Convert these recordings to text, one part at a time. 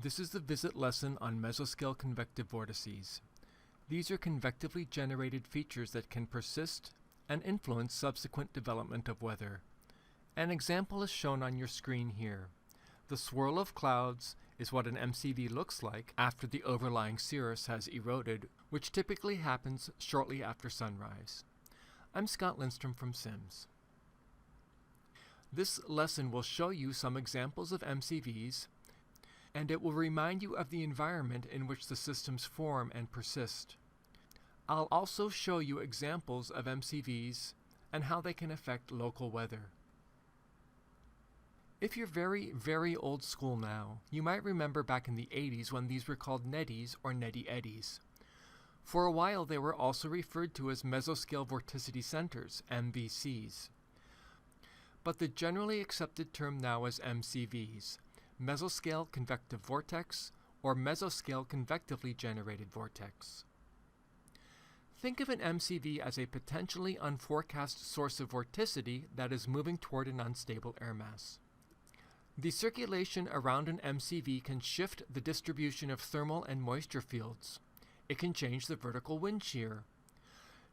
This is the visit lesson on mesoscale convective vortices. These are convectively generated features that can persist and influence subsequent development of weather. An example is shown on your screen here. The swirl of clouds is what an MCV looks like after the overlying cirrus has eroded, which typically happens shortly after sunrise. I'm Scott Lindstrom from Sims. This lesson will show you some examples of MCVs, and it will remind you of the environment in which the systems form and persist. I'll also show you examples of MCVs and how they can affect local weather. If you're very old school now, you might remember back in the 80s when these were called neddies or neddy eddies. For a while they were also referred to as mesoscale vorticity centers, MVCs. But the generally accepted term now is MCVs, mesoscale convective vortex, or mesoscale convectively-generated vortex. Think of an MCV as a potentially unforecast source of vorticity that is moving toward an unstable air mass. The circulation around an MCV can shift the distribution of thermal and moisture fields. It can change the vertical wind shear.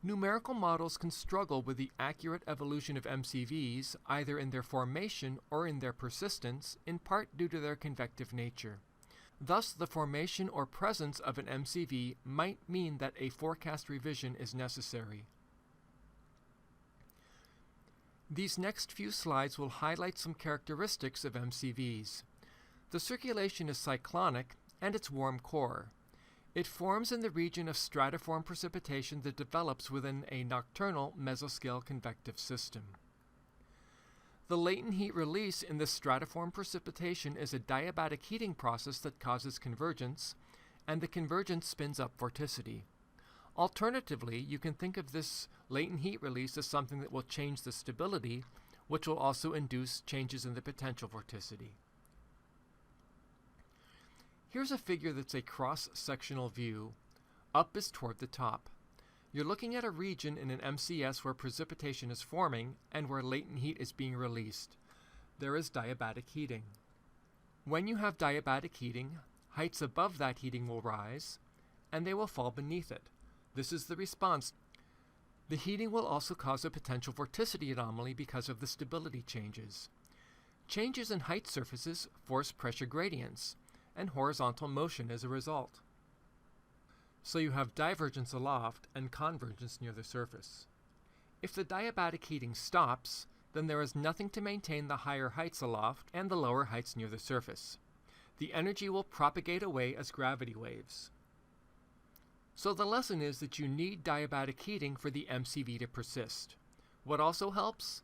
Numerical models can struggle with the accurate evolution of MCVs, either in their formation or in their persistence, in part due to their convective nature. Thus, the formation or presence of an MCV might mean that a forecast revision is necessary. These next few slides will highlight some characteristics of MCVs. The circulation is cyclonic, and it's warm core. It forms in the region of stratiform precipitation that develops within a nocturnal mesoscale convective system. The latent heat release in this stratiform precipitation is a diabatic heating process that causes convergence, and the convergence spins up vorticity. Alternatively, you can think of this latent heat release as something that will change the stability, which will also induce changes in the potential vorticity. Here's a figure that's a cross-sectional view. Up is toward the top. You're looking at a region in an MCS where precipitation is forming and where latent heat is being released. There is diabatic heating. When you have diabatic heating, heights above that heating will rise, and they will fall beneath it. This is the response. The heating will also cause a potential vorticity anomaly because of the stability changes. Changes in height surfaces force pressure gradients and horizontal motion as a result. So you have divergence aloft and convergence near the surface. If the diabatic heating stops, then there is nothing to maintain the higher heights aloft and the lower heights near the surface. The energy will propagate away as gravity waves. So the lesson is that you need diabatic heating for the MCV to persist. What also helps?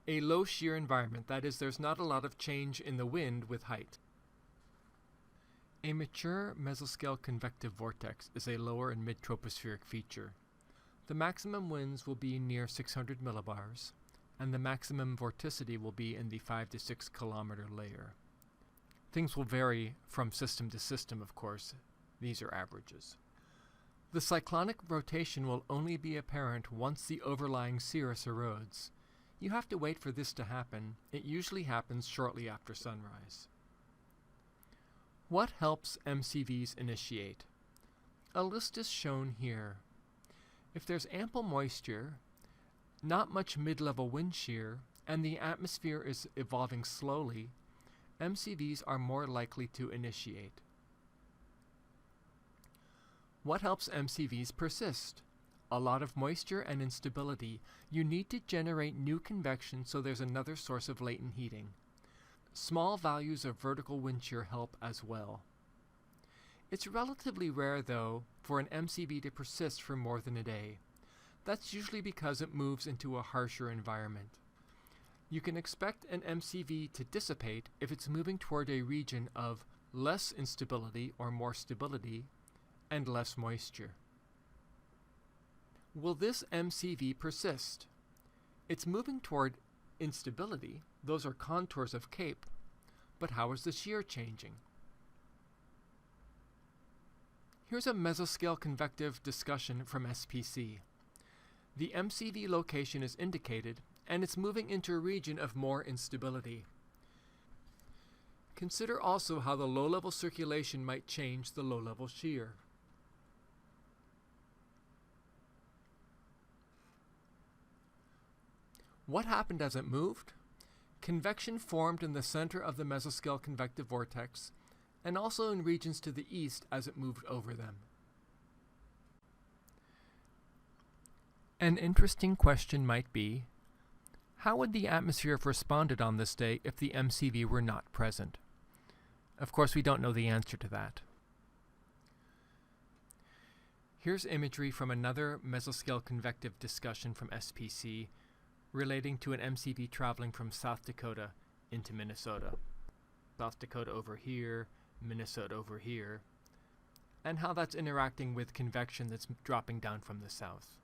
A low shear environment, that is, there's not a lot of change in the wind with height. A mature mesoscale convective vortex is a lower and mid-tropospheric feature. The maximum winds will be near 600 millibars, and the maximum vorticity will be in the 5 to 6 kilometer layer. Things will vary from system to system, of course. These are averages. The cyclonic rotation will only be apparent once the overlying cirrus erodes. You have to wait for this to happen. It usually happens shortly after sunrise. What helps MCVs initiate? A list is shown here. If there's ample moisture, not much mid-level wind shear, and the atmosphere is evolving slowly, MCVs are more likely to initiate. What helps MCVs persist? A lot of moisture and instability. You need to generate new convection so there's another source of latent heating. Small values of vertical wind shear help as well. It's relatively rare, though, for an MCV to persist for more than a day. That's usually because it moves into a harsher environment. You can expect an MCV to dissipate if it's moving toward a region of less instability or more stability and less moisture. Will this MCV persist? It's moving toward instability. Those are contours of CAPE, but how is the shear changing? Here's a mesoscale convective discussion from SPC. The MCV location is indicated, and it's moving into a region of more instability. Consider also how the low-level circulation might change the low-level shear. What happened as it moved? Convection formed in the center of the mesoscale convective vortex and also in regions to the east as it moved over them. An interesting question might be, how would the atmosphere have responded on this day if the MCV were not present? Of course, we don't know the answer to that. Here's imagery from another mesoscale convective discussion from SPC relating to an MCV traveling from South Dakota into Minnesota. South Dakota over here, Minnesota over here, and how that's interacting with convection that's dropping down from the south.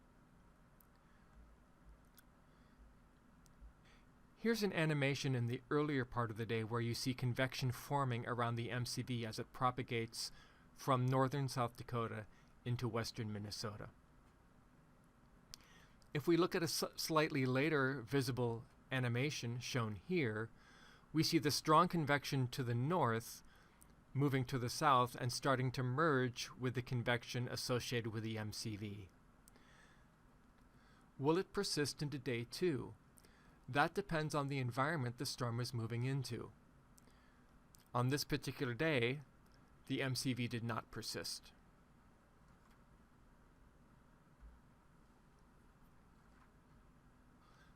Here's an animation in the earlier part of the day where you see convection forming around the MCV as it propagates from northern South Dakota into western Minnesota. If we look at a slightly later visible animation shown here, we see the strong convection to the north moving to the south and starting to merge with the convection associated with the MCV. Will it persist into day 2? That depends on the environment the storm is moving into. On this particular day, the MCV did not persist.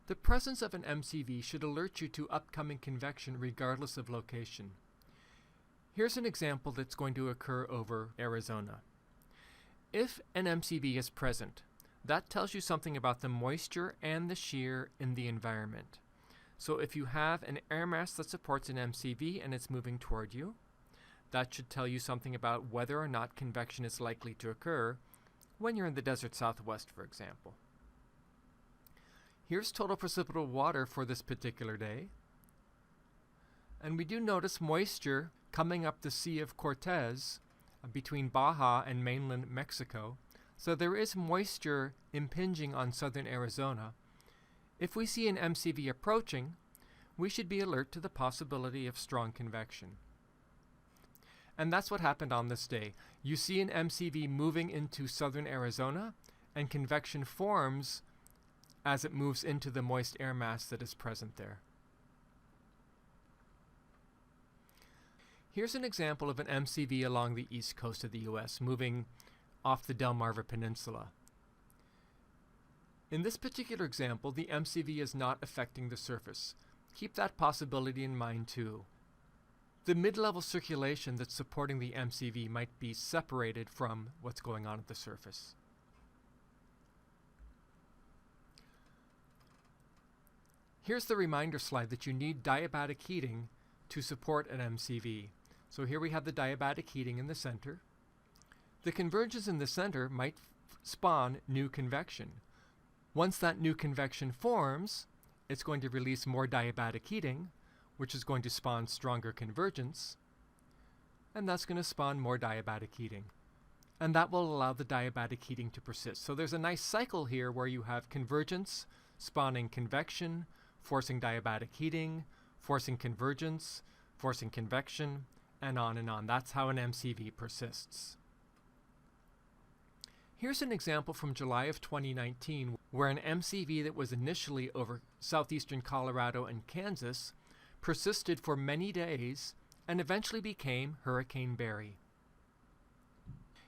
The presence of an MCV should alert you to upcoming convection regardless of location. Here's an example that's going to occur over Arizona. If an MCV is present, that tells you something about the moisture and the shear in the environment. So if you have an air mass that supports an MCV and it's moving toward you, that should tell you something about whether or not convection is likely to occur when you're in the desert southwest, for example. Here's total precipitable water for this particular day. And we do notice moisture coming up the Sea of Cortez between Baja and mainland Mexico. So there is moisture impinging on southern Arizona. If we see an MCV approaching, we should be alert to the possibility of strong convection. And that's what happened on this day. You see an MCV moving into southern Arizona, and convection forms as it moves into the moist air mass that is present there. Here's an example of an MCV along the east coast of the US moving off the Delmarva Peninsula. In this particular example, the MCV is not affecting the surface. Keep that possibility in mind too. The mid-level circulation that's supporting the MCV might be separated from what's going on at the surface. Here's the reminder slide that you need diabatic heating to support an MCV. So here we have the diabatic heating in the center. The convergence in the center might spawn new convection. Once that new convection forms, it's going to release more diabatic heating, which is going to spawn stronger convergence, and that's going to spawn more diabatic heating. And that will allow the diabatic heating to persist. So there's a nice cycle here where you have convergence, spawning convection, forcing diabatic heating, forcing convergence, forcing convection, and on and on. That's how an MCV persists. Here's an example from July of 2019 where an MCV that was initially over southeastern Colorado and Kansas persisted for many days and eventually became Hurricane Barry.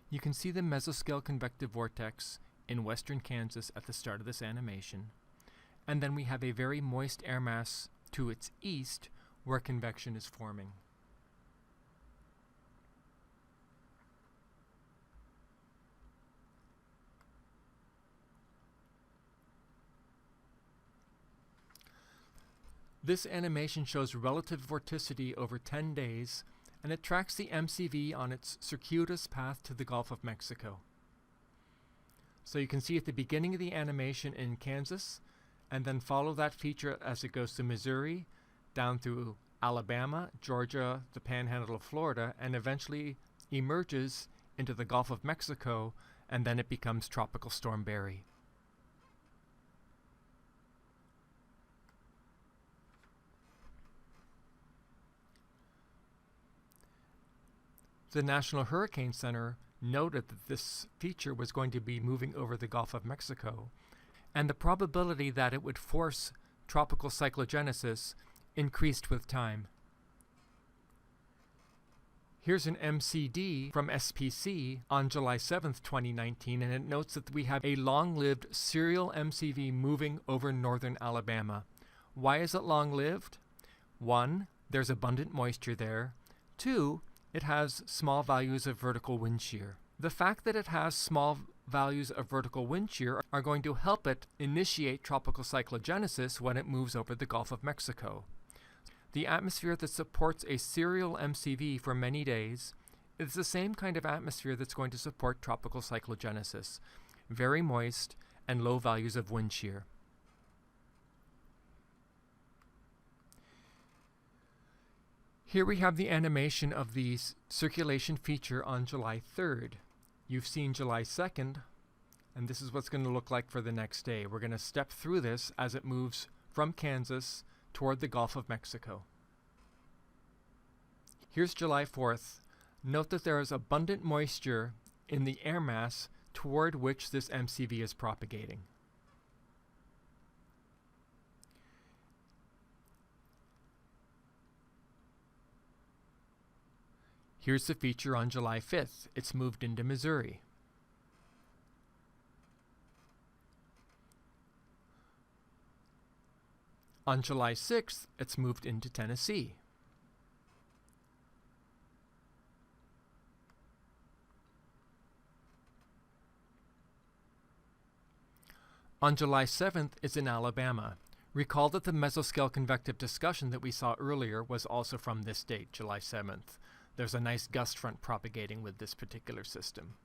You can see the mesoscale convective vortex in western Kansas at the start of this animation, and then we have a very moist air mass to its east where convection is forming. This animation shows relative vorticity over 10 days, and it tracks the MCV on its circuitous path to the Gulf of Mexico. So you can see at the beginning of the animation in Kansas, and then follow that feature as it goes to Missouri, down through Alabama, Georgia, the Panhandle of Florida, and eventually emerges into the Gulf of Mexico, and then it becomes Tropical Storm Barry. The National Hurricane Center noted that this feature was going to be moving over the Gulf of Mexico, and the probability that it would force tropical cyclogenesis increased with time. Here's an MCD from SPC on July 7th, 2019, and it notes that we have a long-lived serial MCV moving over northern Alabama. Why is it long-lived? 1, there's abundant moisture there. 2, it has small values of vertical wind shear. The fact that it has small values of vertical wind shear are going to help it initiate tropical cyclogenesis when it moves over the Gulf of Mexico. The atmosphere that supports a serial MCV for many days is the same kind of atmosphere that's going to support tropical cyclogenesis, very moist and low values of wind shear. Here we have the animation of the circulation feature on July 3rd. You've seen July 2nd, and this is what's going to look like for the next day. We're going to step through this as it moves from Kansas toward the Gulf of Mexico. Here's July 4th. Note that there is abundant moisture in the air mass toward which this MCV is propagating. Here's the feature on July 5th. It's moved into Missouri. On July 6th, it's moved into Tennessee. On July 7th, it's in Alabama. Recall that the mesoscale convective discussion that we saw earlier was also from this date, July 7th. There's a nice gust front propagating with this particular system.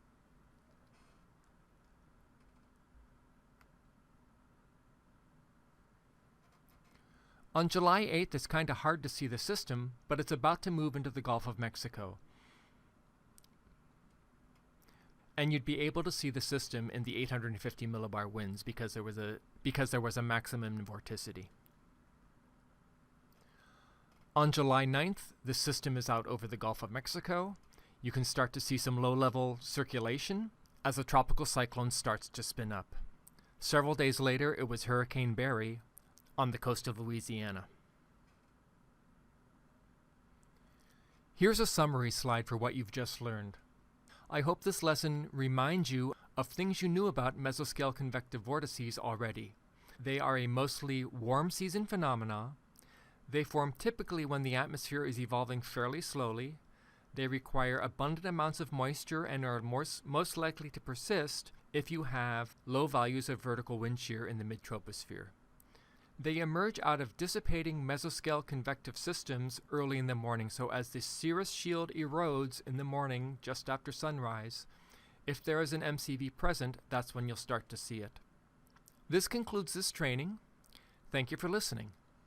On July 8th, it's kind of hard to see the system, but it's about to move into the Gulf of Mexico. And you'd be able to see the system in the 850 millibar winds because there was a maximum vorticity. On July 9th, the system is out over the Gulf of Mexico. You can start to see some low-level circulation as a tropical cyclone starts to spin up. Several days later, it was Hurricane Barry on the coast of Louisiana. Here's a summary slide for what you've just learned. I hope this lesson reminds you of things you knew about mesoscale convective vortices already. They are a mostly warm season phenomena. They form typically when the atmosphere is evolving fairly slowly. They require abundant amounts of moisture and are most likely to persist if you have low values of vertical wind shear in the mid-troposphere. They emerge out of dissipating mesoscale convective systems early in the morning, so as the cirrus shield erodes in the morning just after sunrise, if there is an MCV present, that's when you'll start to see it. This concludes this training. Thank you for listening.